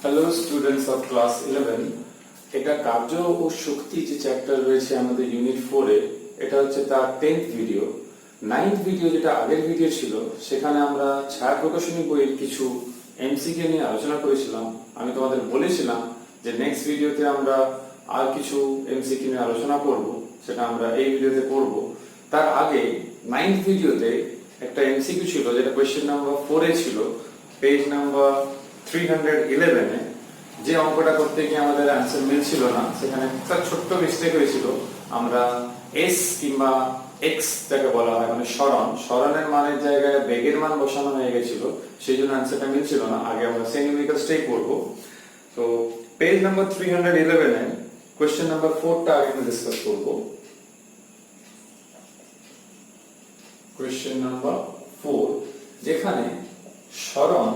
Hello students of class 11। এটা কার্য ও শক্তি যে চ্যাপ্টার রয়েছে আমাদের ইউনিট 4 এ, এটা হচ্ছে তার 10th ভিডিও। 9th ভিডিও যেটা আগের ভিডিও ছিল, সেখানে আমরা ছায়া প্রকাশনী বইয়ের কিছু এমসিকিউ নিয়ে আলোচনা করেছিলাম। আমি তোমাদের বলেছিলাম যে নেক্সট ভিডিওতে আমরা আর কিছু এমসিকিউ নিয়ে আলোচনা করব, সেটা আমরা এই ভিডিওতে করব। তার আগে 9th ভিডিওতে একটা এমসিকিউ ছিল যেটা কোশ্চেন নাম্বার 4 এ ছিল, পেজ নাম্বার 311 এ। যে অঙ্কটা করতে গিয়ে আমাদের অ্যান্সার মিলছিল না, সেখানে একটা ছোট্ট মিস্টেক হয়েছিল। আমরা এস কিংবা এক্স যাকে বলা হয়, মানে সরণের মানের জায়গায় বেগের মান বসানো হয়ে গেছিল, সেই জন্য অ্যান্সারটা মিলছিল না। আগে আমরা সেই নিউমেরিক্যালসটাই করব। তো পেজ নাম্বার 311 এ কোশ্চেন নাম্বার 4টা আগে আমরা ডিসকাস করব। কোশ্চেন নাম্বার 4, যেখানে সরণ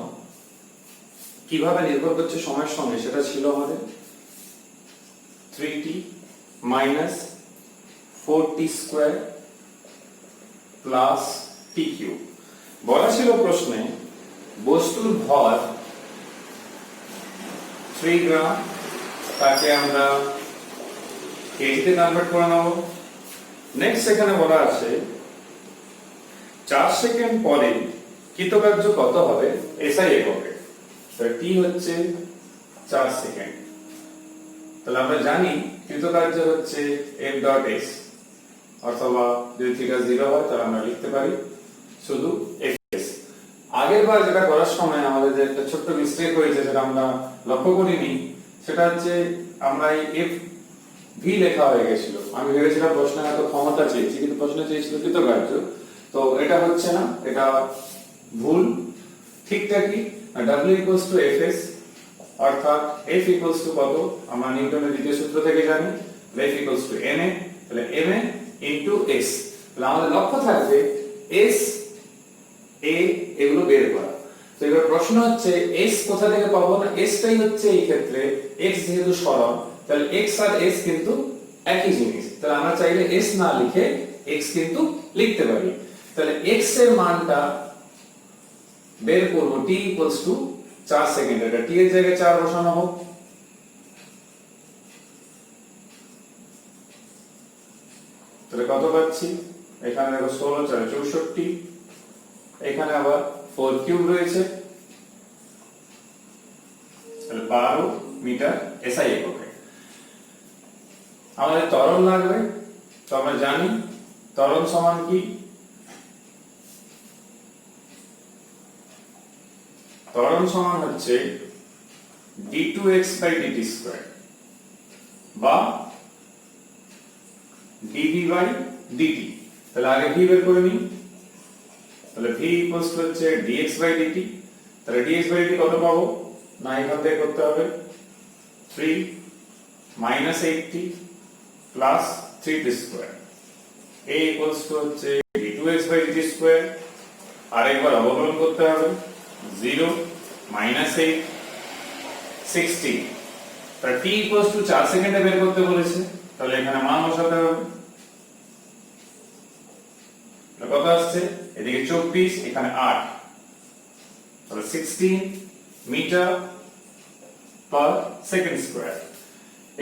কিভাবে নির্ভর করছে সময়ের সঙ্গে, সেটা ছিল আমাদের 3t minus 4t square plus t cube। বলা ছিল প্রশ্নে বস্তুর ভর 3 গ্রাম, তাকে আমরা কেজিতে কনভার্ট করে নেব। নেক্সট এখানে বলা আছে 4 সেকেন্ড পরে কৃতকার্য কত হবে এসআই এককে। টি হচ্ছে 4 সেকেন্ড। তাহলে আমরা জানি কৃতকার্য হচ্ছে f.s, অথবা যদি থিটা 0 হয় তাহলে আমরা লিখতে পারি শুধু fs। আগের বার যেটা করার সময় আমাদের যে একটা ছোট্ট মিস্টেক হয়েছে, সেটা আমরা লক্ষ্য করিনি। সেটা হচ্ছে আমরা এই f v লেখা হয়ে গেছিল। আমি ভেবেছিলাম প্রশ্নে হয়তো ক্ষমতা চেয়েছি, কিন্তু প্রশ্নে চেয়েছিল কৃতকার্য। তো এটা হচ্ছে না, এটা ভুল। ঠিকটা কি? W equals to Fs, অর্থাৎ F equals to কত আমরা নিউটনের দ্বিতীয় সূত্র থেকে জানি, F equals to ma। তাহলে ma into s। তাহলে আমাদের লক্ষ্য থাকবে s a এগুলো বের করা। তো এবার প্রশ্ন হচ্ছে s কোথা থেকে পাবো? না, s টাই হচ্ছে এই ক্ষেত্রে x, যেহেতু সরণ, তাহলে x আর s কিন্তু একই জিনিস। তাহলে আমরা চাইলে s না লিখে x কিন্তু লিখতে পারি। তাহলে x এর মানটা বের করব t equals to 4 সেকেন্ড। এটা t এর জায়গায় 4 বসানো হোক। তাহলে কত পাচ্ছি? এখানে দেখো 16 4 64, এখানে আবার 4 কিউব রয়েছে, তাহলে 12 মিটার এসআই এককে। আমাদের ত্বরণ লাগবে। তো আমরা জানি ত্বরণ সমান কি? ত্বরণ সমান হচ্ছে d2x by dt স্কয়ার বা dv by dt। তাহলে আগে v বের করে নিই। তাহলে v ইকুয়ালস টু হচ্ছে dx by dt। তাহলে dx by dt কত পাবো? না, এখান থেকে করতে হবে 3 minus 8t plus 3t square. a equals to হচ্ছে d2x by dt স্কয়ার। আর একবার অবকলন করতে হবে 0 minus 8 60। তাহলে t equals to 4 সেকেন্ডে বের করতে বলেছে, তাহলে এখানে মান বসাতে হবে। কত আসছে? এদিকে 24, এখানে 8, তাহলে 16 মিটার পার সেকেন্ড স্কয়ার।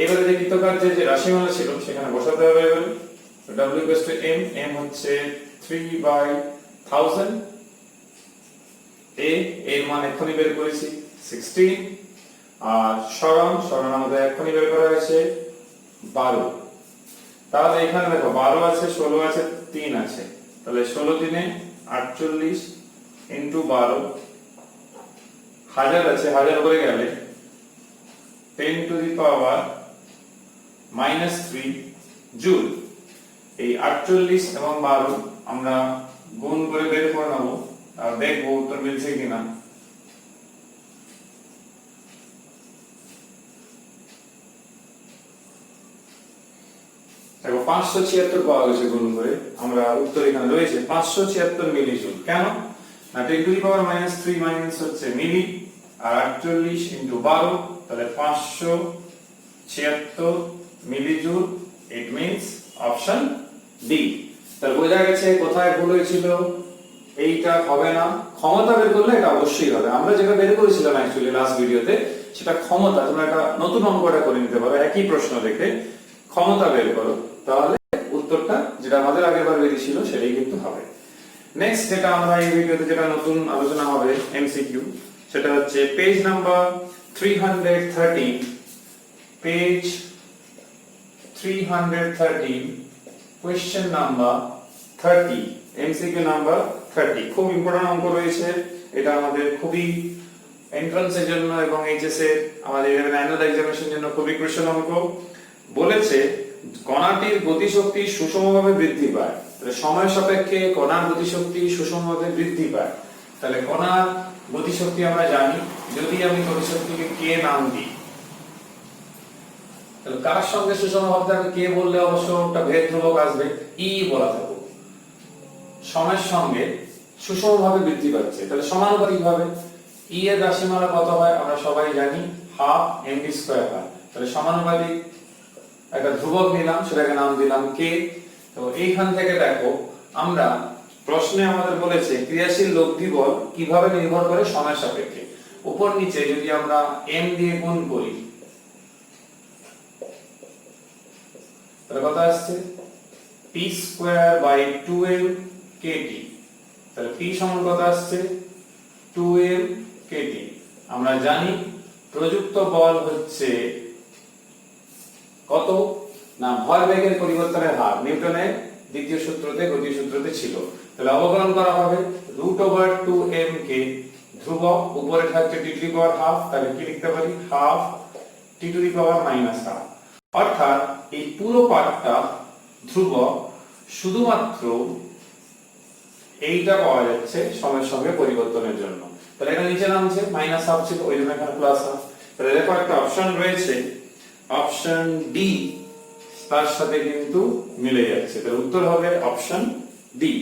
এবারে যে কৃতকার্যের যে রাশিমালা ছিল সেখানে বসাতে হবে। এবারে w equals to m, m হচ্ছে 3/1000। এর মান এক্ষুনি বের করেছি 16, আর সরণ আমাদের এক্ষুনি বের করা হয়েছে 12। তাহলে এখানে দেখো 12 আছে, 16 আছে, 3 আছে। তাহলে 16 3 48 ইনটু 12, 1000 আছে, 1000 করে গেলে 10 টু দি পাওয়ার -3 জুল। এই 48 এবং 12 আমরা গুণ করে বের করে নেব, আর দেখবো উত্তর মিলছে কিনা। দেখো 576 পাওয়া গেছে গুণ করে। আমরা উত্তর এখানে রয়েছে 576 মিলি জুল। কেন না, 10 টু দি পাওয়ার -3 মাইনাস হচ্ছে মিলি, আর 48 ইনটু 12, তাহলে 576 millijoule. It means option D. তাহলে বোঝা গেছে কোথায় ভুল হয়েছিল। এইটা হবে না, ক্ষমতা বের করলে এটা অবশ্যই হবে। আমরা যেটা বের করেছিলাম অ্যাকচুয়ালি লাস্ট ভিডিওতে, সেটা ক্ষমতা, তোমরা একটা নতুন অঙ্কটা করে নিতে পারো, একই প্রশ্ন দেখে ক্ষমতা বের করো, তাহলে উত্তরটা যেটা আমাদের আগের বার বেরিয়েছিল সেটাই কিন্তু হবে। নেক্সট যেটা আমরা এই ভিডিওতে যেটা নতুন আলোচনা হবে এমসিকিউ, সেটা হচ্ছে page number 313, page 313, question number 30, MCQ number 30। খুব ইম্পর্টেন্ট অঙ্ক রয়েছে এটা, আমাদের খুবই এন্ট্রান্সের জন্য এবং এইচএস এর আমাদের অ্যানুয়াল এক্সামিনেশনের জন্য খুবই ক্রুশিয়াল অঙ্ক। বলেছে কণাটির গতিশক্তি সুষমভাবে বৃদ্ধি পায়, তাহলে সময় সাপেক্ষে কণার গতিশক্তি সুষমভাবে বৃদ্ধি পায়। তাহলে কণার গতিশক্তি আমরা জানি, যদি আমি গতিশক্তিকে কে নাম দিই, তাহলে কার সঙ্গে সুষমভাবে আমি কে বললে অবশ্য একটা ভেদ ধ্রুবক আসবে, ই বলা থাকবো, সময়ের সঙ্গে সুষমভাবে বৃদ্ধি পাচ্ছে, তাহলে সমানুপাতিক ভাবে ই এর রাশিমালা কত হয় আমরা সবাই জানি, হাফ এমভি স্কয়ার হয়। তাহলে সমানুপাতিক একটা ধ্রুবক নিলাম, সেটাকে নাম দিলাম কে। তো এইখান থেকে দেখো আমরা প্রশ্নে আমাদের বলেছে ক্রিয়াশীল লব্ধি বল কিভাবে নির্ভর করে সময়ের সাপেক্ষে। উপর নিচে যদি আমরা এম দিয়ে গুণ করি তাহলে কত আসছে, p square by 2m k t. তাহলে পি সমান কত আসছে, 2m কেটি। আমরা জানি প্রযুক্ত বল হচ্ছে কত না, ভরবেগের পরিবর্তনের হার নিউটনের দ্বিতীয় সূত্রতে, গতি সূত্রতে ছিল। তাহলে অবকলন করা হবে √2m কে ধ্রুবক, উপরে থাকছে t to the power half, তাহলে কি লিখতে পারি, half t to the power minus half. অর্থাৎ এই পুরো পার্টটা ধ্রুবক, শুধুমাত্র এইটা পাওয়া যাচ্ছে সময়ের সঙ্গে পরিবর্তনের জন্য। তাহলে এটা নিচে নামছে, মাইনাস হাফ ছিল ওই জন্য এখানে প্লাস হাফ। তাহলে দেখো একটা অপশন রয়েছে, অপশন ডি তার সাথে কিন্তু মিলে যাচ্ছে, তাহলে উত্তর হবে অপশন ডি।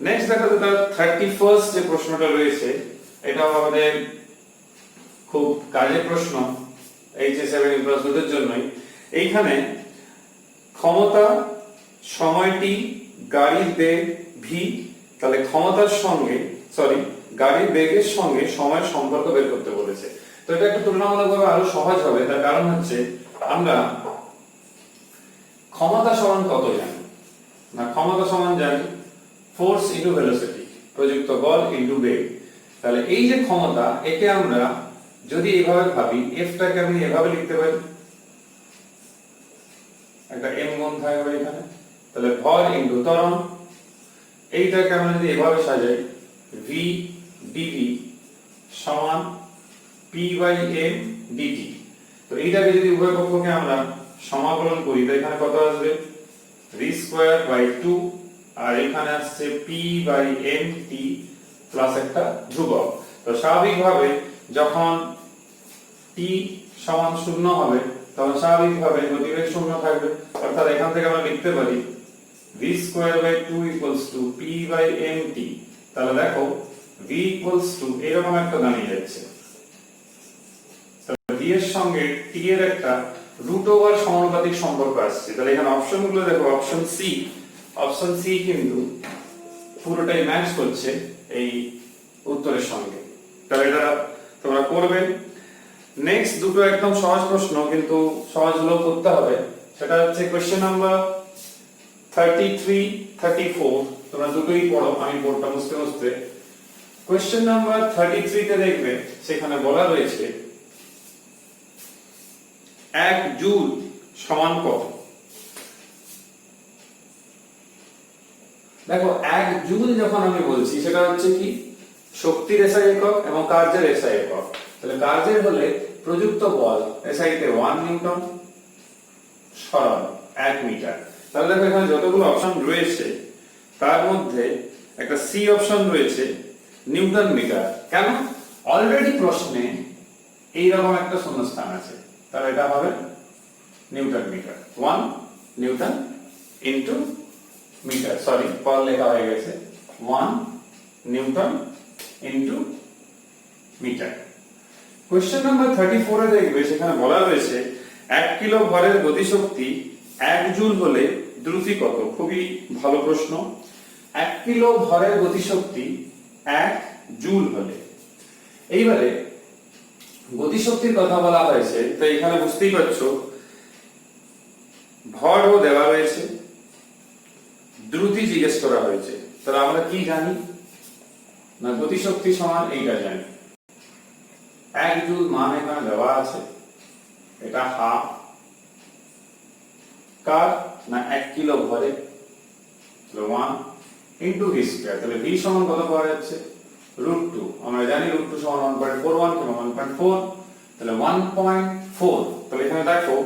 নেক্সট দেখো যেটা 31st যে প্রশ্নটা রয়েছে, এটাও আমাদের খুব কাজের প্রশ্ন এইচএস এবং ইন্ট্রান্স দুটোর জন্যই। এইখানে ক্ষমতা, সময়টি, গাড়ির বেগ ভি, তাহলে ক্ষমতার সঙ্গে গাড়ির বেগের সঙ্গে সময়ের সম্পর্ক বের করতে বলেছে। তো এটা একটু তুলনামূলকভাবে আরো সহজ হবে, তার কারণ হচ্ছে আমরা ক্ষমতা সমান কত জানি না, ক্ষমতা সমান জানি ফোর্স ইনটু ভেলোসিটি, প্রযুক্ত বল ইনটু বেগ। তাহলে এই যে ক্ষমতা, একে আমরা যদি এইভাবে ভাবি, এফটাকে আমি এভাবে লিখতে পারি, একটা এম গুণ থাকবে এখানে, তাহলে ভর ইনটু ত্বরণ। এইটাকে আমরা যদি এভাবে সাজাই, ভি ডিভি সমান পি বাই এম ডিটি। তো এইটাকে যদি উভয় পক্ষকে আমরা সমাকলন করি, তাহলে এখানে কত আসবে, ভি স্কয়ার বাই 2, আর এখানে আসছে p by m t plus একটা ধ্রুবক। তো স্বাভাবিকভাবে যখন টি সমান 0 হবে, তখন স্বাভাবিকভাবে গতিবেগ 0 থাকবে। অর্থাৎ এখান থেকে আমরা লিখতে পারি v square by 2 equals to p by mt। তাহলে দেখো v ইকুয়ালস টু এরকম একটা দাঁড়িয়ে যাচ্ছে, তাহলে v এর সঙ্গে t এর একটা √ওভার সমানুপাতিক সম্পর্ক আসছে। তাহলে এখানে অপশনগুলো দেখো, অপশন সি কিন্তু পুরোটাই ম্যাচ করছে এই উত্তরের সঙ্গে। তাহলে এটা তোমরা করবে। নেক্সট দুটো একদম সহজ প্রশ্ন, কিন্তু সহজ হলেও করতে হবে। সেটা হচ্ছে কোশ্চেন নাম্বার 33, 34, তোমরা দুটোই পড়ো, আমি বোর্ডটা মুছতে মুছতে। কোশ্চেন নাম্বার 33 তে দেখবে সেখানে বলা রয়েছে 1 জুল সমান কত। দেখো 1 জুল যখন আমি বলছি, সেটা হচ্ছে কি শক্তির এসআই একক এবং কার্যের এসআই একক। তাহলে কার্যের হলে প্রযুক্ত বল এসআই তে 1 নিউটন, সরণ 1 মিটার। তাহলে দেখো এখানে যতগুলো অপশন রয়েছে তার মধ্যে একটা সি অপশন রয়েছে নিউটন মিটার। কেন? অলরেডি প্রশ্নে এইরকম একটা শূন্যস্থান আছে, তাহলে এটা হবে newton metre. 1 newton into metre, পর লেখা হয়ে গেছে 1 newton into metre. Question number 34 এ দেখবে সেখানে বলা রয়েছে 1 কিলো ভরের গতিশক্তি 1 জুল হলে দ্রুতি কত। খুবই ভালো প্রশ্ন। 1 কিলো ভরের গতিশক্তি 1 জুল হলে, এইবারে গতিশক্তির কথা বলা হয়েছে, তো এখানে বুঝতেই পারছো ভরও দেওয়া রয়েছে, দ্রুতি জিজ্ঞেস করা হয়েছে। তাহলে আমরা কি জানি না, গতিশক্তি সমান এইটা জানি, 1 জুল মান এখানে দেওয়া আছে, এটা হাফ কার না 1 কিলো ভরে, 1 ইন্টু ভি স্কয়ার। তাহলে ভি সমান কত পাওয়া যাচ্ছে, √2। আমরা জানি √2 সমান 1.41 কিংবা 1.4, তাহলে 1.4। তাহলে এখানে দেখো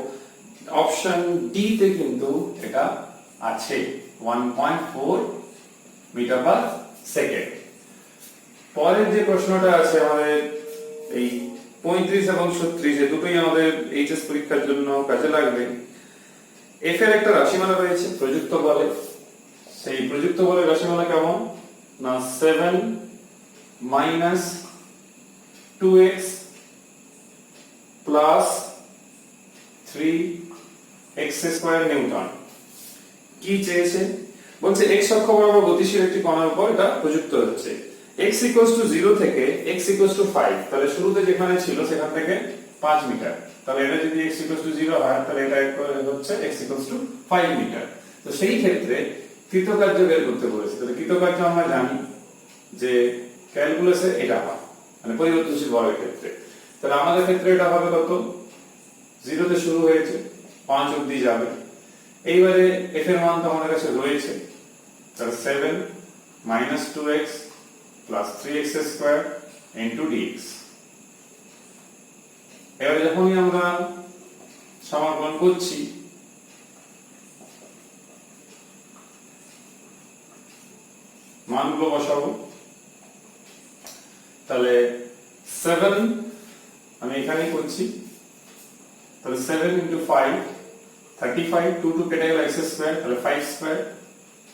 অপশন ডি তে কিন্তু এটা আছে 1.4 মিটার পার সেকেন্ড। পরের যে প্রশ্নটা আছে আমাদের এই 35 এবং 36, এই দুটোই আমাদের এইচএস পরীক্ষার জন্য কাজে লাগবে। এফ এর একটা রাশিমালা রয়েছে প্রযুক্ত বলে, সেই প্রযুক্ত বলের রাশিমালা কেমন না 7 minus 2x plus 3x square Newton. কি চেয়েছে, বলছে x অক্ষ বরাবর গতিশীল একটি কণার উপর এটা প্রযুক্ত হচ্ছে, x 0 থেকে x 5। তাহলে শুরুতে যেখানে ছিল সেখান থেকে 5 মিটার, তাহলে এটা যদি x 0 হয় তাহলে এটা হচ্ছে x 5 মিটার। তো সেই ক্ষেত্রে কৃতকার্য বের করতে বলেছে। তাহলে কৃতকার্য আমরা জানি যে ক্যালকুলাসে এটা হয়, মানে পরিবর্তনশীল বলের ক্ষেত্রে। তাহলে আমাদের ক্ষেত্রে এটা হবে কত, 0 তে শুরু হয়েছে 5 অবধি যাবে। এইবারে f এর মান তো আমাদের কাছে রয়েছে, তাহলে 7 minus 2x plus 3x square into dx। এবারে যখনই আমরা সমাকলন করছি, মানগুলো বসাবো, তাহলে 7 আমি এখানেই করছি, তাহলে 7 ইনটু 5 35, 2 2 কেটে গেল x স্কয়ার, তাহলে 5 স্কয়ার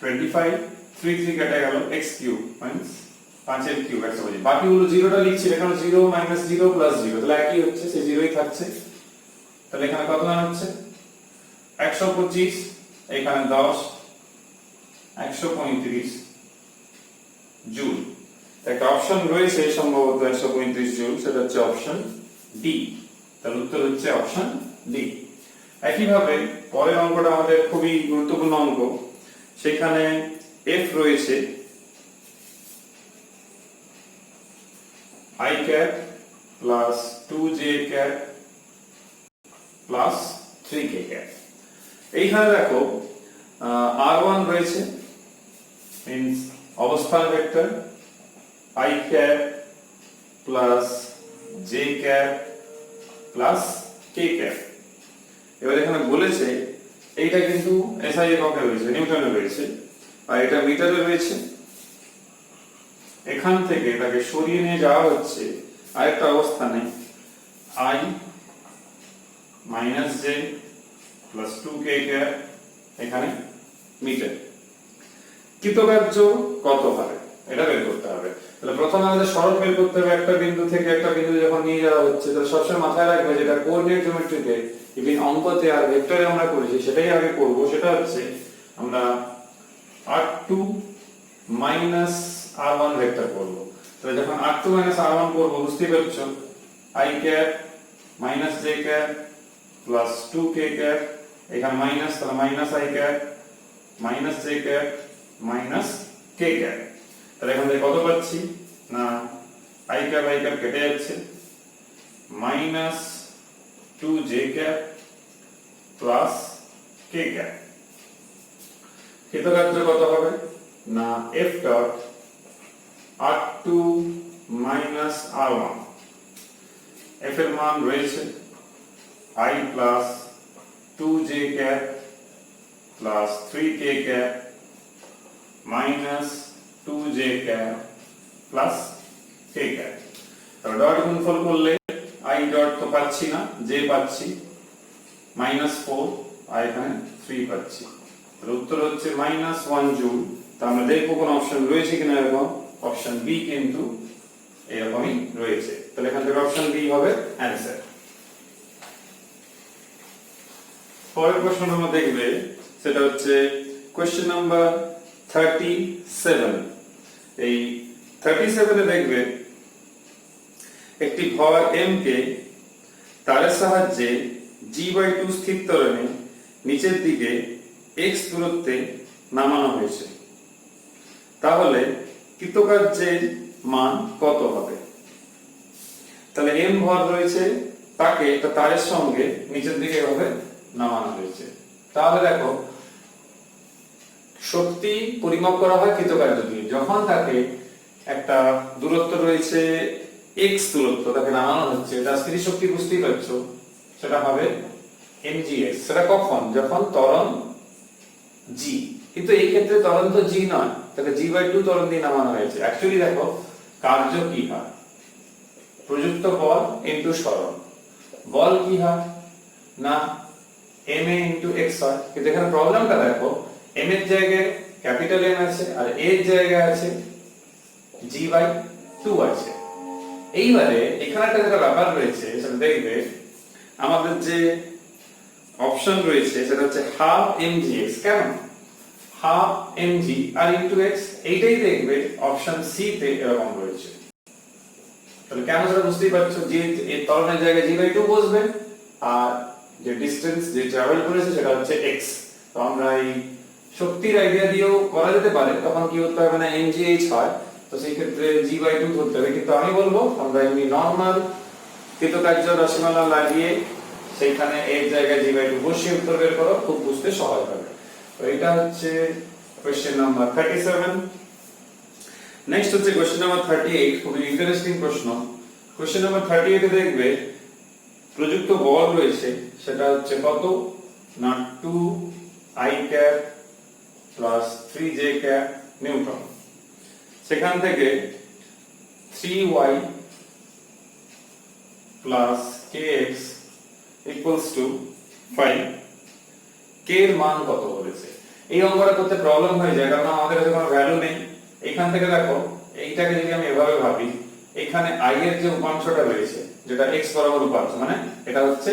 25, 3 3 কেটে গেল x কিউব মাইনাস 5 এর কিউব 125। বাকিগুলো জিরোটা লিখছি, এখানে 0 মাইনাস 0 প্লাস 0, তাহলে একই হচ্ছে, সেই জিরোই থাকছে। তাহলে এখানে কত মান হচ্ছে 125, এখানে 10 135 জুল। একটা অপশন রয়েছে সম্ভবত 135 জুল, সেটা হচ্ছে অপশন ডি। তাহলে উত্তর হচ্ছে অপশন ডি। একইভাবে পরের অঙ্কটা আমাদের খুবই গুরুত্বপূর্ণ অঙ্ক, সেখানে এফ রয়েছে i cap plus 2j cap plus 3k cap. এইখানে দেখো r1 রয়েছে মিন্স অবস্থান vector, i cap plus j cap plus k cap. এবার এখানে বলেছে এইটা কিন্তু SI এককে রয়েছে, নিউটনে রয়েছে, আর এটা মিটারে রয়েছে। এখান থেকে এটাকে সরিয়ে নিয়ে যাওয়া হচ্ছে আরেকটা অবস্থানে i minus j plus 2k cap এখানে মিটার। কৃতকার্য কত হবে এটা বের করতে হবে। তাহলে প্রথমে আমাদের সরল বের করতে হবে, একটা বিন্দু থেকে একটা বিন্দু যখন নিয়ে যাওয়া হচ্ছে, তাহলে সবসময় মাথায় রাখবে যেটা কোঅর্ডিনেট জিওমেট্রিতে ইভেন অঙ্কতে আর ভেক্টরে আমরা করেছি সেটাই আগে করব। সেটা হচ্ছে আমরা r2 মাইনাস r1 ভেক্টর করব। তাহলে যখন r2 মাইনাস r1 করব, বুঝতেই পারছো i cap minus j cap plus 2k cap, এখানে মাইনাস, তাহলে minus i cap minus j cap minus k cap. তাহলে এখান থেকে কত পাচ্ছি না i ক্যাপ কেটে যাচ্ছে, minus 2j cap plus k cap. কৃতকার্য কত হবে না f dot r2 minus r1। f এর মান রয়েছে i plus 2j cap plus 3k cap minus 2j cap plus k cap. তাহলে ডট গুণফল করলে i ডট তো পাচ্ছি না, j পাচ্ছি মাইনাস 4, আর এখানে 3 পাচ্ছি। তাহলে উত্তর হচ্ছে মাইনাস 1 জুল। তা আমরা দেখবো কোন অপশন রয়েছে কিনা, এরকম অপশন বি কিন্তু এরকমই রয়েছে। তাহলে এখান থেকে অপশন বি হবে অ্যানসার। পরের প্রশ্ন আমরা দেখবে সেটা হচ্ছে কোশ্চেন নাম্বার 37। এই 37 এ দেখবে একটি ভর m কে তারের সাহায্যে g/2 স্থির ত্বরণে নিচের দিকে x দূরত্বে নামানো হয়েছে, তাহলে কৃতকার্যের মান কত হবে? তাহলে m ভর রয়েছে, তাকে একটা তারের সঙ্গে নিচের দিকে এভাবে নামানো হয়েছে। তাহলে দেখো, শক্তি পরিমাপ করা হয় কৃতকার্য দিয়ে। যখন তাকে একটা দূরত্ব রয়েছে x দূরত্ব, তাকে নামানো হচ্ছে, এটা স্থির শক্তি, বুঝতেই পারছো, সেটা হবে mgx। সেটা কখন? যখন ত্বরণ g, কিন্তু এই ক্ষেত্রে ত্বরণ তো g নয়, তাকে g/2 ত্বরণ দিয়ে নামানো হয়েছে। অ্যাকচুয়ালি দেখো, কার্য কি হয়? প্রযুক্ত বল ইনটু সরণ। বল কি হয় না ma ইনটু x হয়, কিন্তু এখানে প্রবলেমটা দেখো, m এর জায়গায় ক্যাপিটাল M আছে আর a এর জায়গায় আছে g/2 আছে। এইবারে এখানে একটা যেটা ব্যাপার রয়েছে সেটা দেখবে, আমাদের যে অপশন রয়েছে সেটা হচ্ছে হাফ mgx। কেন হাফ mg আর ইনটু x? এইটাই দেখবে অপশন সি তে এরকম রয়েছে। তাহলে কেন সেটা বুঝতেই পারছো, যে এই ত্বরণের জায়গায় g/2 বসবে আর যে ডিসটেন্স যে ট্রাভেল করেছে সেটা হচ্ছে x। তো আমরা এই শক্তির আইডিয়া দিয়েও করা যেতে পারে, তখন কি হতে হবে না mgh হয়, তো সেই ক্ষেত্রে g/2 ধরতে হবে। কিন্তু আমি বলবো আমরা এমনি নরমাল কৃতকার্য রাশিমালা লাগিয়ে সেইখানে এর জায়গায় g/2 বসিয়ে উত্তর বের করো, খুব বুঝতে সহজ হবে। তো এটা হচ্ছে কোশ্চেন নাম্বার 37। নেক্সট হচ্ছে কোশ্চেন নাম্বার 38, খুবই ইন্টারেস্টিং প্রশ্ন। কোশ্চেন নাম্বার 38 এ দেখবে প্রযুক্ত বল রয়েছে, সেটা হচ্ছে কত না 2i cap plus 3j cap Newton. সেখান থেকে 3y plus kx equals to 5, k এর মান কত বলেছে? এই অঙ্কটা করতে প্রবলেম হয়ে যায়, কারণ আমাদের কাছে কোনো ভ্যালু নেই। এখান থেকে দেখো, এইটাকে যদি আমি এভাবে ভাবি, এখানে i এর যে উপাংশটা রয়েছে, যেটা x বরাবর উপাংশ, মানে এটা হচ্ছে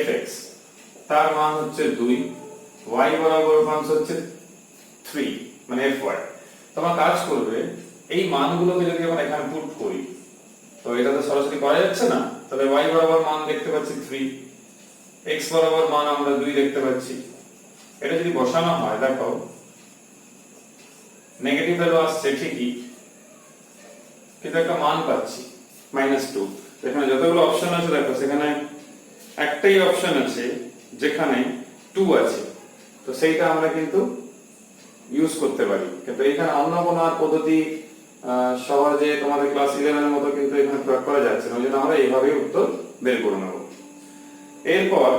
fx, তার মান হচ্ছে 2, y বরাবর উপাংশ হচ্ছে 3, মানে fy। তোমরা কাজ করবে, এই মানগুলোকে যদি আমরা এখানে পুট করি, তো এটা তো সরাসরি করা যাচ্ছে না, তাহলে y বরাবর মান দেখতে পাচ্ছি 3, x বরাবর মান আমরা 2 দেখতে পাচ্ছি। এটা যদি বসানো হয়, দেখো নেগেটিভ ভ্যালু আসছে ঠিকই, কিন্তু একটা মান পাচ্ছি -2। এখানে যতগুলো অপশন আছে দেখো, সেখানে একটাই অপশন আছে যেখানে 2 আছে, তো সেইটা আমরা কিন্তু ইউজ করতে পারি। কিন্তু এখানে অন্য কোনো আর পদ্ধতি সহজে তোমাদের ক্লাস 11 এর মতো কিন্তু এখানে প্রয়োগ করা যাচ্ছে না, ওই জন্য আমরা এইভাবেই উত্তর বের করে নেব। এরপর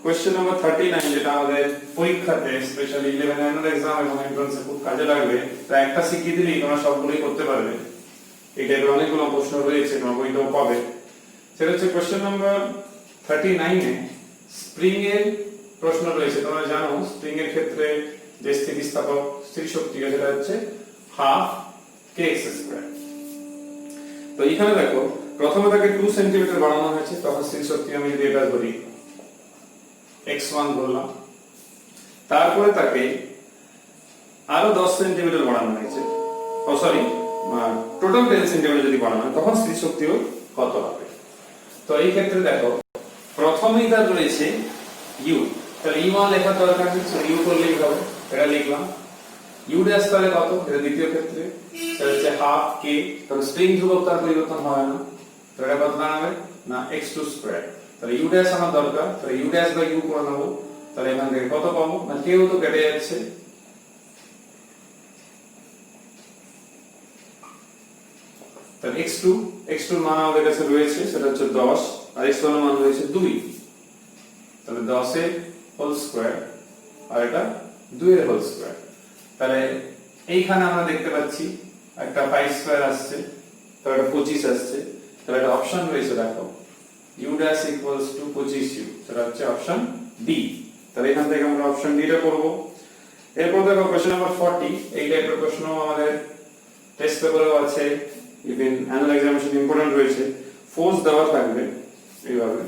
কোশ্চেন নাম্বার 39, যেটা আমাদের পরীক্ষাতে স্পেশালি 11 অ্যানুয়াল এক্সাম এবং এন্ট্রান্সে খুব কাজে লাগবে, তাই একটা শিখিয়ে দিলেই তোমরা সবগুলোই করতে পারবে। এই টাইপের অনেকগুলো প্রশ্ন রয়েছে, তোমরা বইটাও পাবে। সেটা হচ্ছে কোশ্চেন নাম্বার 39 এ স্প্রিং এর প্রশ্ন রয়েছে। তোমরা জানো স্প্রিং এর ক্ষেত্রে যে স্থিতিস্থাপক স্থির শক্তি সেটা হচ্ছে হাফ kx²। তো এখানে দেখো, প্রথমে তাকে 2 সেন্টিমিটার বাড়ানো হয়েছে, তখন স্থির শক্তি আমি যদি এটা ধরি x1 ধরলাম, তারপরে তাকে আরো 10 সেন্টিমিটার বাড়ানো হয়েছে, ও সরি টোটাল 10 সেন্টিমিটার যদি বাড়ানো হয়, তখন স্থির শক্তিও কত হবে? তো এই ক্ষেত্রে দেখো, প্রথমেই তার রয়েছে u, তাহলে u মান লেখার দরকার নেই, সো u করলেই হবে, এটা লিখলাম। u ড্যাশ তাহলে কত? এটা দ্বিতীয় ক্ষেত্রে সেটা হচ্ছে হাফ k, তাহলে স্প্রিং ধ্রুবক তার পরিবর্তন হয় না, তো এটা কত দাঁড়াবে না x2²। তাহলে u ড্যাশ আমার দরকার, তাহলে u ড্যাশ বাই u করে নেব। তাহলে এখান থেকে কত পাবো না, কেউ তো কেটে যাচ্ছে, তাহলে x2 এর মান আমাদের কাছে রয়েছে সেটা হচ্ছে 10, আর x1 এর মান রয়েছে 2, তাহলে 10 এর হোল স্কয়ার আর এটা 2 এর হোল স্কয়ার। তাহলে এইখানে আমরা দেখতে পাচ্ছি একটা 5² আসছে, তো এটা 25 আসছে, তাহলে এটা অপশন রয়েছে দেখো u dash equals to 25u, সেটা হচ্ছে অপশন ডি। তাহলে এখান থেকে আমরা অপশন ডি টা করব। এরপর দেখো কোশ্চেন নাম্বার 40, এই টাইপের প্রশ্ন আমাদের টেস্ট পেপারেও আছে, ইভেন অ্যানুয়াল এক্সামিনেশন ইম্পর্টেন্ট রয়েছে। ফোর্স দেওয়া থাকবে এইভাবে,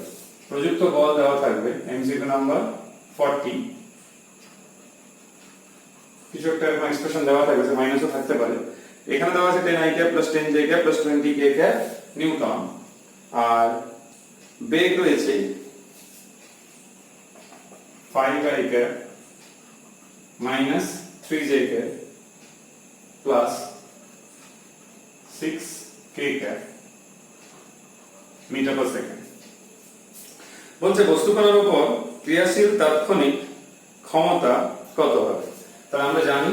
প্রযুক্ত বল দেওয়া থাকবে, এমসিকিউ নাম্বার 40, কিছু একটা এক্সপ্রেশন দেওয়া থাকবে, মাইনাসও থাকতে পারে। এখানে দেওয়া আছে 10i cap plus 10j cap plus 20k cap নিউটন। আর বেগ রয়েছে 5i cap minus 3j cap plus 6k cap metre per second. বলছে বস্তু কণার উপর ক্রিয়াশীল তাৎক্ষণিক ক্ষমতা কত হবে। তাহলে আমরা জানি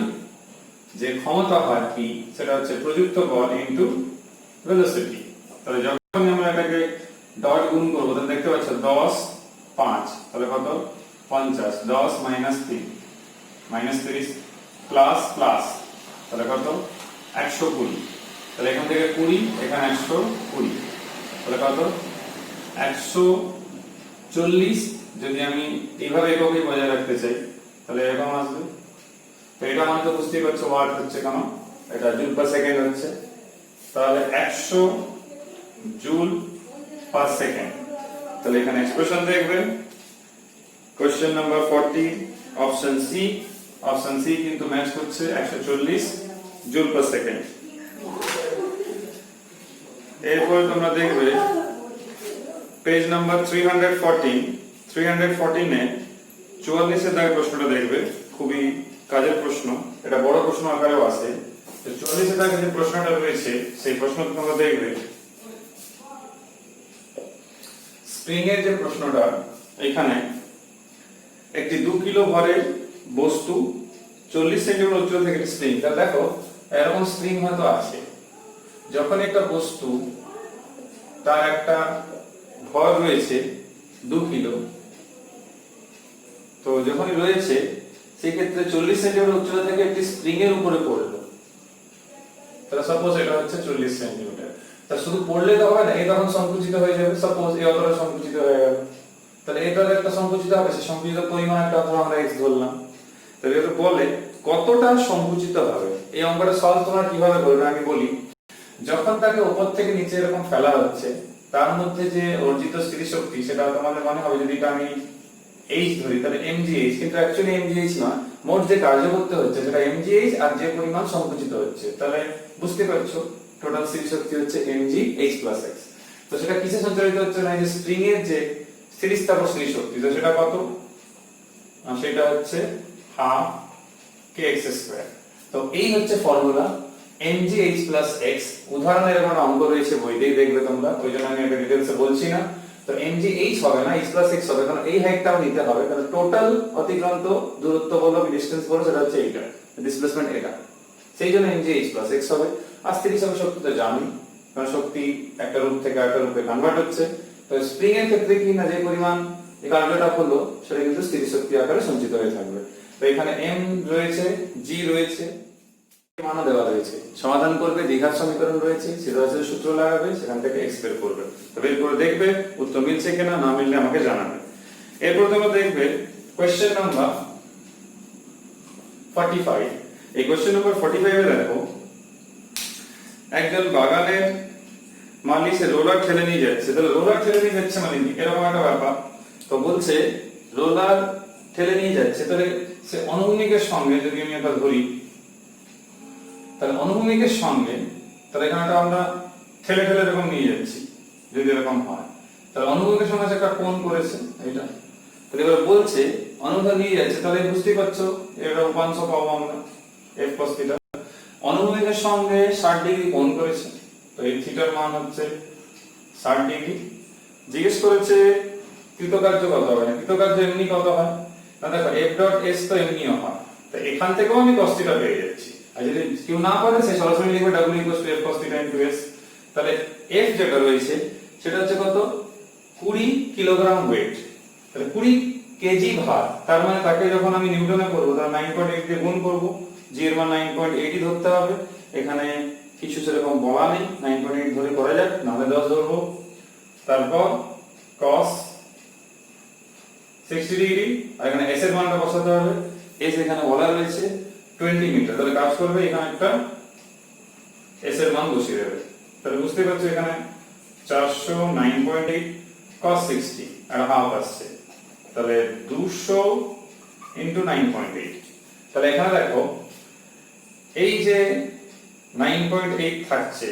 যে ক্ষমতা হয় কি, সেটা হচ্ছে প্রযুক্ত বল ইনটু ভেলোসিটি। তাহলে যখন আমরা এটাকে ডট গুণ করব তাহলে দেখতে পাচ্ছ 10 5, তাহলে কত 50, 10 মাইনাস 3 মাইনাস 30 প্লাস প্লাস, তাহলে কত 120। তাহলে এখান থেকে 20, এখানে 120, তাহলে কত 140। যদি আমি এইভাবে এককে বজায় রাখতে চাই তাহলে এরকম আসবে। তো এটা মানে তো বুঝতেই পারছো ওয়াট হচ্ছে কেন, এটা জুল পার সেকেন্ড হচ্ছে। তাহলে 100 জুল পার সেকেন্ড। তাহলে এখানে এক্সপ্রেশন দেখবেন question number 40 option C. Option C কিন্তু ম্যাচ করছে 140 জুল পার সেকেন্ড। এরপর তোমরা দেখবে পেজ নাম্বার 314 এ 44 এর দাগের প্রশ্নটা দেখবে, খুবই কাজের প্রশ্ন, এটা বড় প্রশ্ন আকারেও আছে। 44 এর দাগে যে প্রশ্নটা রয়েছে সেই প্রশ্নটা তোমরা দেখবে। স্প্রিং এর যে প্রশ্নটা, এখানে একটি 2 কিলো ভরের বস্তু 40 সেন্টিমিটার উচ্চতা থেকে স্প্রিং। তাহলে দেখো এরকম স্প্রিং হয়তো আছে, যখন একটা বস্তু তার একটা ভর রয়েছে 2 কিলো, তো যখনই রয়েছে সেই ক্ষেত্রে 40 সেন্টিমিটার উচ্চতা থেকে একটি স্প্রিং এর উপরে পড়লো। তাহলে সাপোজ এটা হচ্ছে 40 সেন্টিমিটার, তা শুধু পড়লে তো হবে না, এই তখন সংকুচিত হয়ে যাবে। সাপোজ এই অতটা সংকুচিত হয়ে গেল, তাহলে এটার একটা সংকুচিত হবে, সেই সংকুচিত পরিমাণ একটা অথবা আমরা x ধরলাম। তাহলে এটা বলে কতটা সংকুচিত হবে। এই অঙ্কটা সলভ তোমরা কিভাবে করবে আমি বলি। যখন তাকে উপর থেকে নিচে এরকম ফেলা হচ্ছে, তার মধ্যে যে অর্জিত স্থিতিশক্তি সেটা তোমাদের মনে হবে, যদি এটা আমি h ধরি তাহলে mgh, কিন্তু অ্যাকচুয়ালি mgh না, মোট যে কার্য করতে হচ্ছে সেটা mgh আর যে পরিমাণ সংকুচিত হচ্ছে। তাহলে বুঝতে পারছো টোটাল স্থিতিশক্তি হচ্ছে mgh প্লাস x। তো সেটা কিসে সঞ্চালিত হচ্ছে না, যে স্প্রিং এর যে স্থিতিস্থাপক স্থিতিশক্তি, তো সেটা কত, সেটা হচ্ছে হাফ kx স্কয়ার। তো এই হচ্ছে ফর্মুলা mgh প্লাস x। উদাহরণের এরকম অঙ্ক রয়েছে বইতেই দেখবে তোমরা, ওই জন্য আমি এটা ডিটেইলসে বলছি না। তো mgh হবে না, h প্লাস x হবে, কারণ এই হাইটটাও নিতে হবে, কারণ টোটাল অতিক্রান্ত দূরত্ব বলো ডিসটেন্স বলো সেটা হচ্ছে এইটা, ডিসপ্লেসমেন্ট এটা, সেই জন্য mgh প্লাস x হবে। আর স্থিতিস্থাপক শক্তি তো জানি, কারণ শক্তি একটা রূপ থেকে আরেকটা রূপে কনভার্ট হচ্ছে। তো স্প্রিং এর ক্ষেত্রে কি না, যে পরিমাণ এই কার্যটা হলো সেটা কিন্তু স্থিতিশক্তি আকারে সঞ্চিত হয়ে থাকবে। তো এখানে m রয়েছে, g রয়েছে, মানও দেওয়া রয়েছে। সমাধান করবে, দ্বিঘাত সমীকরণ রয়েছে, সিদ্ধান্তের সূত্র লাগাবে, সেখান থেকে x বের করবে। তো বের করে দেখবে উত্তর মিলছে কিনা, না মিললে আমাকে জানাবে। এরপর তোমরা দেখবে কোশ্চেন নাম্বার 45। এই কোশ্চেন নাম্বার 45 এ দেখো একজন বাগানের মালি সে রোলার ঠেলে নিয়ে যাচ্ছে। তাহলে রোলার ঠেলে নিয়ে যাচ্ছে মানে এরকম একটা ব্যাপার। তো বলছে রোলার ঠেলে নিয়ে যাচ্ছে, তাহলে সে অনুভূমিকের সঙ্গে যদি আমি এটা ধরি, তাহলে অনুভূমিকের সঙ্গে, তাহলে এখানে আমরা ঠেলে ঠেলে এরকম নিয়ে যাচ্ছি, যদি এরকম হয় তাহলে অনুভূমিকের সঙ্গে একটা কোণ করেছে এটা। তাহলে এবার বলছে অনুভূমিক নিয়ে যাচ্ছে, তাহলে বুঝতেই পারছো এর উপাংশ পাবো আমরা f cos θ। অনুভূমিকের সঙ্গে 60 ডিগ্রি কোণ করেছে, তো এই থিটার মান হচ্ছে 60 ডিগ্রি। জিজ্ঞেস করেছে কৃতকার্য কত হবে, না কৃতকার্য এমনি কত হয় না, দেখো f ডট s তো এমনিও হয়, তো এখান থেকেও আমি cos θ পেয়ে যাচ্ছি। আর যদি কেউ না পারে সে সরাসরি লিখবে w f cos θ s। তাহলে f যেটা রয়েছে সেটা হচ্ছে কত, 20 কিলোগ্রাম ওয়েট, তাহলে 20 কেজি ভার। তার মানে তাকে যখন আমি নিউটনে করব তাহলে 9.8 দিয়ে গুণ করব, g এর মান 9.8 ধরতে হবে। এখানে কিছু সেরকম বলা নেই, 9.8 ধরে করা যাক, নাহলে 10 ধরবো। তারপর cos 60 ডিগ্রি, আর এখানে s এর মানটা বসাতে হবে। s এখানে বলা রয়েছে 20 মিটার, তাহলে কাজ করবে এখানে একটা s এর মান বসিয়ে দেবে। তাহলে বুঝতে পারছো এখানে 409.8 cos 60 আর হাফ আসছে, তাহলে 200 into 9.8। তাহলে এখানে দেখো এই যে 9.8 থাকছে,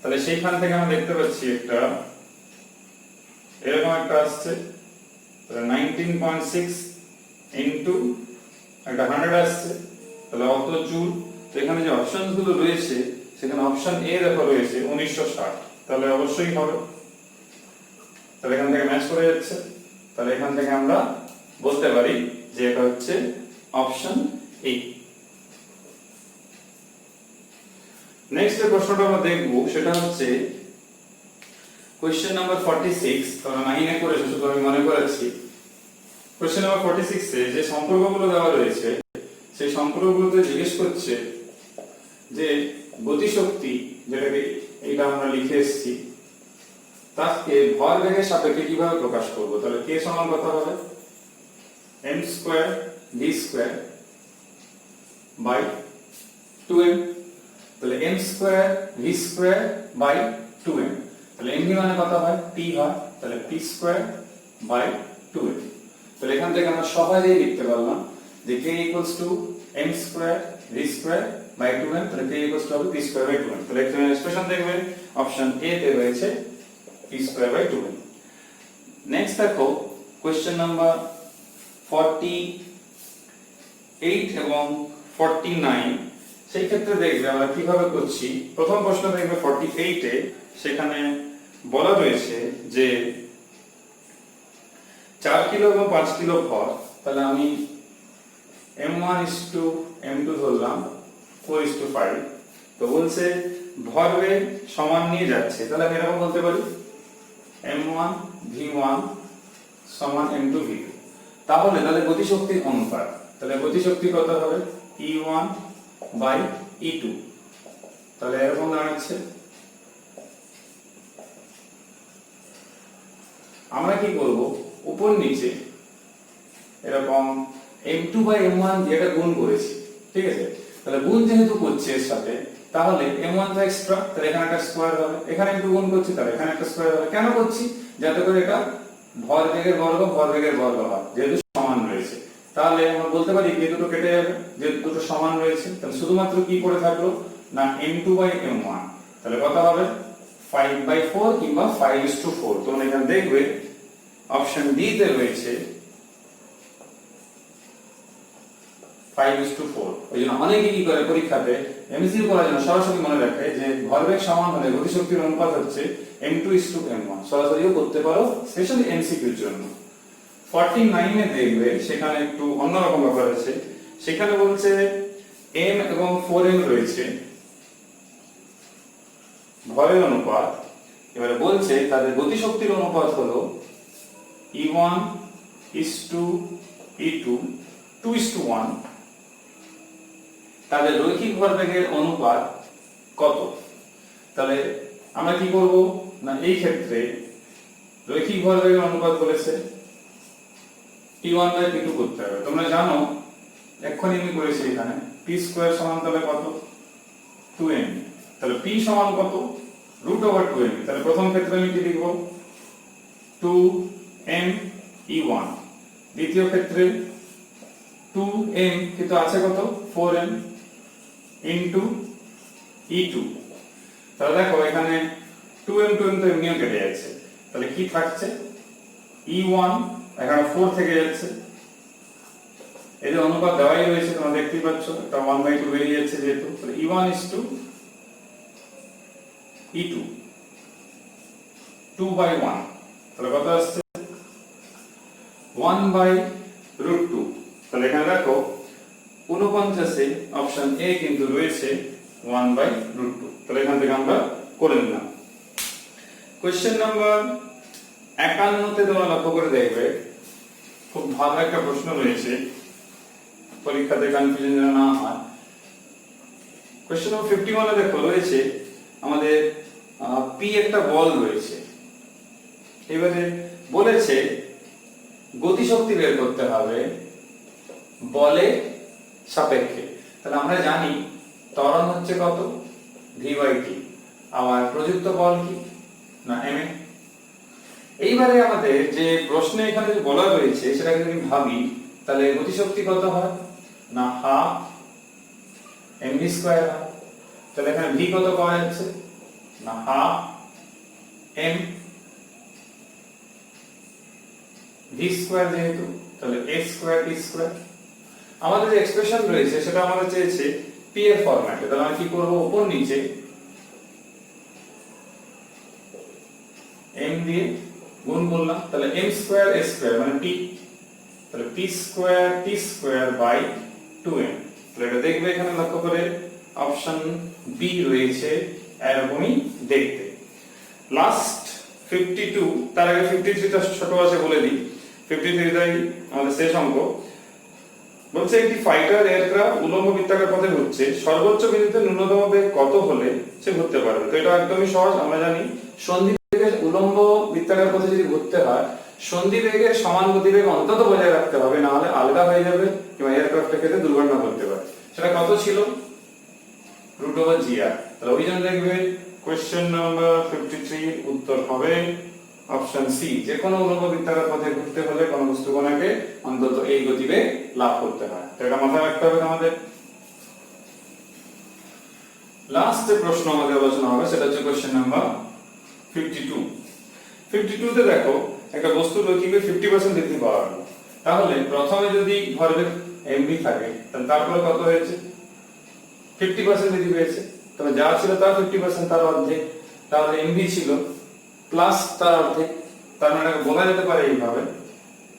তাহলে সেইখান থেকে আমরা দেখতে পাচ্ছি একটা এরকম একটা আসছে, তাহলে 19.6 ইনটু একটা 100 আসছে, তাহলে অত জুল। তো এখানে যে অপশনস গুলো রয়েছে সেখানে অপশন এ দেখো রয়েছে 1960, তাহলে অবশ্যই হবে। তাহলে এখান থেকে ম্যাচ করে যাচ্ছে, তাহলে এখান থেকে আমরা বলতে পারি যে এটা হচ্ছে অপশন এ। নেক্সট যে প্রশ্নটা আমরা দেখব সেটা হচ্ছে কোশ্চেন নাম্বার 46, তোমরা 9 এ করেছো, শুধু আমি মনে করাচ্ছি। কোশ্চেন নাম্বার 46 এ যে সম্পর্কগুলো দেওয়া রয়েছে সেই সম্পর্কগুলোতে জিজ্ঞেস করছে যে গতিশক্তি, যেটাকে এইটা আমরা লিখে এসেছি, তাকে ভরবেগের সাপেক্ষে কিভাবে প্রকাশ করব। তাহলে কে সমান কত হবে, m square v square by 2m। তাহলে m square v square by 2m, তাহলে mv মানে কত হয়, p হয়, তাহলে p স্কয়ার বাই 2m। তাহলে এখান থেকে আমরা সহজেই লিখতে পারলাম যে k m square v square by 2m, তাহলে k হবে p স্কয়ার বাই 2m। তাহলে এখানে এক্সপ্রেশন দেখবে অপশন এ তে রয়েছে p square by 2m। Next দেখো কোশ্চেন নাম্বার 48 এবং 49, সেই ক্ষেত্রে দেখবে আমরা কিভাবে করছি। প্রথম প্রশ্ন দেখবে 48 এ, সেখানে বলা রয়েছে যে 4 কিলো এবং 5 কিলো ভর, তাহলে আমি m1:m2 ধরলাম 4:5। তো বলছে ভরবেগ সমান নিয়ে যাচ্ছে, তাহলে আমি এরকম বলতে পারি m1 v1 সমান m2 v2। তাহলে গতিশক্তির অনুপাত, তাহলে গতিশক্তি কত হবে, e1 বাই e2। তাহলে এরকম দাঁড়াচ্ছে। আমরা কি করব, উপর নিচে এরকম m2 বাই m1 দিয়ে এটা গুণ করেছি, ঠিক আছে। তাহলে গুণ যেহেতু করছে এর সাথে, তাহলে m1 তো এক্সট্রা, তাহলে এখানে একটা স্কয়ার হবে, এখানে একটু গুণ করছি তাহলে এখানে একটা স্কয়ার হবে। কেন করছি, যাতে করে এটা ভরবেগের বর্গ হয়, যেহেতু সমান রয়েছে। তাহলে আমরা বলতে পারি যে দুটো কেটে যাবে, যেহেতু দুটো সমান রয়েছে। তাহলে শুধুমাত্র কি পড়ে থাকলো না m2 বাই m1, তাহলে কত হবে 5/4 কিংবা 5:4। তোমরা এখানে দেখবে অপশন ডি তে রয়েছে 5:4। ওই জন্য অনেকে কি করে পরীক্ষাতে এমসিকিউ করার জন্য সরাসরি মনে রাখে যে ভরবেগ সমান হলে গতিশক্তির অনুপাত হচ্ছে m2:m1, সরাসরিও করতে পারো, স্পেশালি এমসিকিউর জন্য। 49 এ দেখবে সেখানে একটু অন্যরকম ব্যাপার আছে, সেখানে বলছে m এবং 4m রয়েছে ভরের অনুপাত। এবারে বলছে তাদের গতিশক্তির অনুপাত হলো e1:e2 2:1। তাদের রৈখিক ভরবেগের অনুপাত কত। তাহলে আমরা কি করব না, এই ক্ষেত্রে রৈখিক ভরবেগের অনুপাত বলেছে p1/p2 করতে হবে। তোমরা জানো এক্ষুনি আমি করেছি, এখানে p স্কয়ার সমান তাহলে কত 2m, তাহলে p সমান কত √2m। তাহলে প্রথম ক্ষেত্রে আমি কি লিখব 2m e1, দ্বিতীয় ক্ষেত্রে 2m কিন্তু আছে কত 4m ইনটু e2। তাহলে দেখো এখানে 2m তো এমনিও কেটে যাচ্ছে, তাহলে কি থাকছে e1, এখানে 4 থেকে যাচ্ছে, এই যে অনুপাত দেওয়াই রয়েছে তোমরা দেখতেই পাচ্ছ, এটা 1/2 বেরিয়ে যাচ্ছে যেহেতু। তাহলে e1:e2 2/1, তাহলে কত আসছে 1/√2। তাহলে এখানে দেখো 49 এ অপশন এ কিন্তু রয়েছে 1/√2। তাহলে এখান থেকে আমরা করে নিলাম। কোশ্চেন নাম্বার 51 তে তোমরা লক্ষ্য করে দেখবে খুব ভালো একটা প্রশ্ন রয়েছে, পরীক্ষাতে কনফিউশন যেন না হয়। কোশ্চেন নাম্বার 51 এ দেখো রয়েছে আমাদের p একটা বল রয়েছে, এবারে বলেছে গতিশক্তি বের করতে হবে বলের সাপেক্ষে। তাহলে আমরা জানি ত্বরণ হচ্ছে কত v/t, আর প্রযুক্ত বল কি না ma। এইবারে আমাদের যে প্রশ্নে এখানে যে বলা রয়েছে সেটাকে যদি ভাবি, তাহলে গতিশক্তি কত হয় না 1/2 mv²। তাহলে এখানে v কত পাওয়া যাচ্ছে না 1/2 m ভি স্কয়ার যেহেতু তাহলে এ স্কয়ার টি স্কয়ার। আমাদের যে এক্সপ্রেশন রয়েছে সেটা আমাদের চেয়েছে পি এর ফরম্যাটে, তাহলে আমরা কি করব, উপর নিচে m দিয়ে গুণ করলাম, তাহলে m স্কয়ার a স্কয়ার মানে p, তাহলে p square t square by 2m। তাহলে এটা দেখবে এখানে লক্ষ্য করে অপশন বি রয়েছে এরকমই দেখতে। লাস্ট 52, তার আগে 53 টা ছোট আছে বলে দিই। 53 টাই আমাদের শেষ অঙ্ক। বলছে একটি ফাইটার এয়ারক্রাফট উল্লম্ব বৃত্তাকার পথে ঘুরছে, সর্বোচ্চ বিন্দুতে ন্যূনতম বেগ কত হলে সে ঘুরতে পারবে। তো এটা একদমই সহজ, আমরা জানি সন্ধি বেগের উল্লম্ব বৃত্তাকার পথে যদি ঘুরতে হয় সন্ধি বেগের সমান গতিবেগ অন্তত বজায় রাখতে হবে, না হলে আলাদা হয়ে যাবে কিংবা এয়ারক্রাফটের ক্ষেত্রে দুর্ঘটনা ঘটতে পারে। সেটা কত ছিল, √gr। তাহলে ওই জন্য দেখবে কোশ্চেন নাম্বার 53 উত্তর হবে অপশন সি। যে কোনো উল্লম্ব বৃত্তাকার পথে ঘুরতে হলে কোন বস্তু কণাকে অন্তত এই গতিবেগ লাভ করতে হয়, তো এটা মাথায় রাখতে হবে আমাদের। লাস্ট যে প্রশ্ন আমাদের আলোচনা হবে সেটা হচ্ছে কোশ্চেন নাম্বার 52। 52 তে দেখো একটা বস্তুর রৈখিক 50% বৃদ্ধি পাওয়া গেল। তাহলে প্রথমে যদি ভরবেগ mv থাকে তাহলে তারপরে কত হয়েছে, 50% বৃদ্ধি পেয়েছে। তবে যা ছিল তার 50% তার অর্ধেক, তাহলে mv ছিল প্লাস তার অর্ধেক, তার মানে বলা যেতে পারে এইভাবে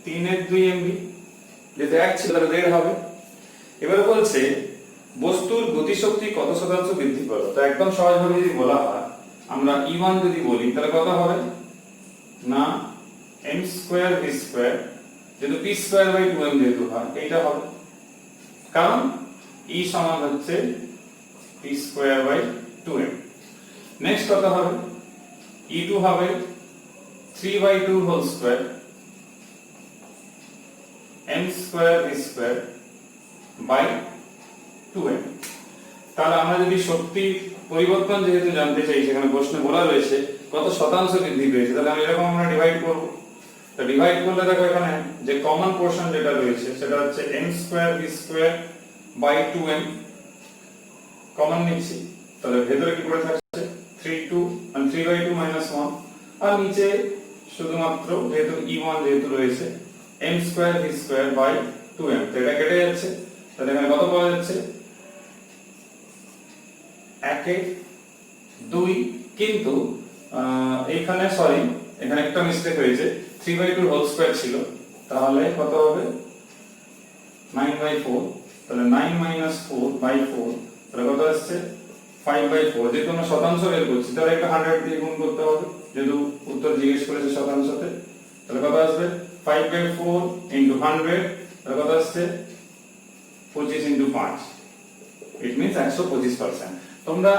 3/2 mv, যেটা 1 ছিল তাহলে 1.5 হবে। এবারে বলছে বস্তুর গতিশক্তি কত শতাংশ বৃদ্ধি পেল। তো একদম সহজভাবে যদি বলা হয়, আমরা E1 যদি বলি তাহলে কত হবে না m স্কয়ার v স্কয়ার, যেহেতু p স্কয়ার বাই 2m যেহেতু হয় এইটা হবে, কারণ E সমান হচ্ছে p square by 2m। Next কত হবে, E2 হবে 3/2 whole square m square v square by 2m। তাহলে আমরা যদি শক্তির পরিবর্তন যেহেতু জানতে চাই, সেখানে প্রশ্নে বলা রয়েছে কত শতাংশ বৃদ্ধি পেয়েছে, তাহলে আমি এরকম আমরা ডিভাইড করব। তো ডিভাইড করলে দেখো এখানে যে কমন পোরশন যেটা রয়েছে সেটা হচ্ছে m square v square by 2m common নিচ্ছি, তাহলে ভেতরে কি পড়ে থাকছে 3/2 1, আর নিচে শুধুমাত্র যেহেতু E1 যেহেতু রয়েছে m square v square by 2m, তো এটা কেটে যাচ্ছে। তাহলে এখানে কত পাওয়া যাচ্ছে 1/2, কিন্তু এইখানে সরি এখানে একটা মিস্টেক হয়েছে, 3/2 হোল স্কয়ার ছিল, তাহলে কত হবে 9/4, তাহলে 9 - 4/4, তাহলে কত আসছে 5/4। যেহেতু আমরা শতাংশ বের করছি তাহলে একটা 100 দিয়ে গুণ করতে হবে, যেহেতু উত্তর জিজ্ঞেস করেছে শতাংশতে, তাহলে কত আসবে 5/4 * 100, তাহলে কত আসছে 25 * 5, ইট মিন্স 125%। তোমরা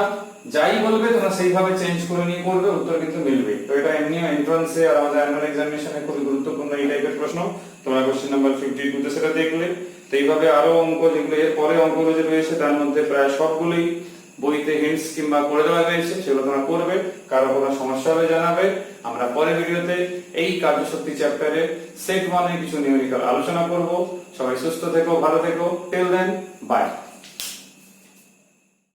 যাই বলবে তোমরা সেইভাবে চেঞ্জ করে নিয়ে করবে, উত্তর কিন্তু মিলবে। তো এটা এমনি এন্ট্রান্সে আর আমাদের অ্যানুয়াল এক্সামিনেশনে খুবই গুরুত্বপূর্ণ এই টাইপের প্রশ্ন। তোমরা কোশ্চেন নাম্বার 52 তে সেটা দেখলে। তো এইভাবে আরো অঙ্ক যেগুলো এর পরে অঙ্কগুলো যে রয়েছে তার মধ্যে প্রায় সবগুলোই বইতে হিন্টস কিংবা করে দেওয়া রয়েছে, সেগুলো তোমরা করবে। কারো কোনো সমস্যা হলে জানাবে। আমরা পরের ভিডিওতে এই কার্যশক্তি চ্যাপ্টারে সেট 1 এর কিছু নিউমেরিক্যাল আলোচনা করব। সবাই সুস্থ থেকো, ভালো থেকো। Till then, by.